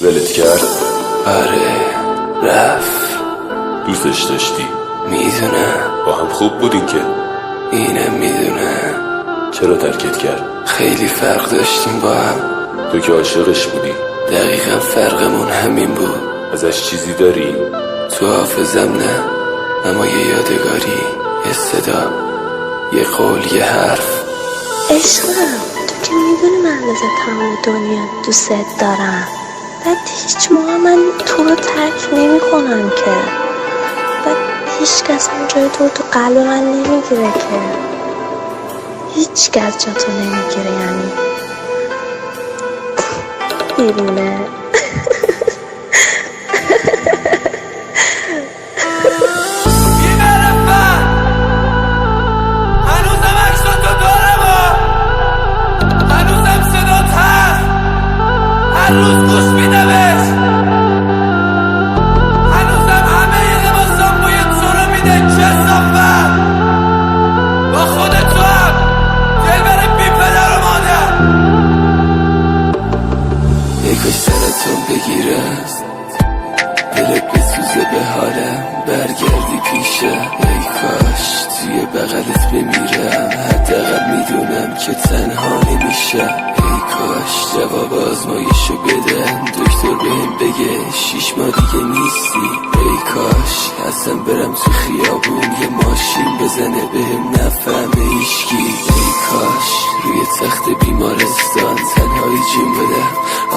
ولت کرد؟ آره رفت. دوستش داشتی؟ میدونم. با هم خوب بودین که؟ اینم میدونم. چرا ترکت کرد؟ خیلی فرق داشتیم با هم. تو که عاشقش بودی. دقیقا فرقمون همین بود. ازش چیزی داری؟ تو حافظم نه، اما یه یادگاری، یه صدا، یه قول، یه حرف. عشقم تو که میدونی من از تمام دنیا دوست دارم. بعد هیچ موقع من تو رو ترک نمی کنم که. بعد هیچ کس هم جای تو قلب من نمیگیره که. هیچ کس جا تو نمیگیره یعنی بیرونه. هر روز گوش میدمش، هنوزم همه لباسام بوی تو رو میده. کثافت با خودت تو هم دل بره بی پدر و مادر. ای کاش سرتون بگیره، دلت بسوزه به حالم، برگردی پیشه. ای کاش توی بغلت بمیرم، حداقل میدونم که تنها نمیشه. ای کاش جواب آزمایشو بدن، دکتر بهم بگه 6 ماه دیگه نیستی. ای کاش اصلا برم تو خیابون یه ماشین بزنه بهم نفهمه هیچکی. ای کاش روی تخت بیمارستان تنهایی جون بدم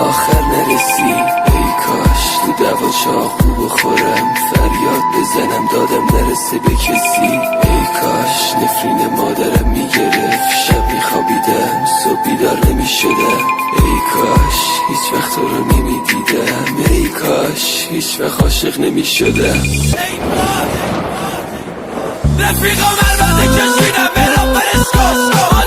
آخر نرسید. ای کاش تو دوا چاقو بخورم، فریاد بزنم دادم نرسه به کسی. ای کاش نفرین مادرم میگرفت، شب میخوابیدم صبح بیدار نمیشدم. ای کاش هیچ وقت تو رو نمیدیدم. ای کاش هیچ وقت عاشق نمیشدم. رفیقام البته کشیدم برام برش کشم.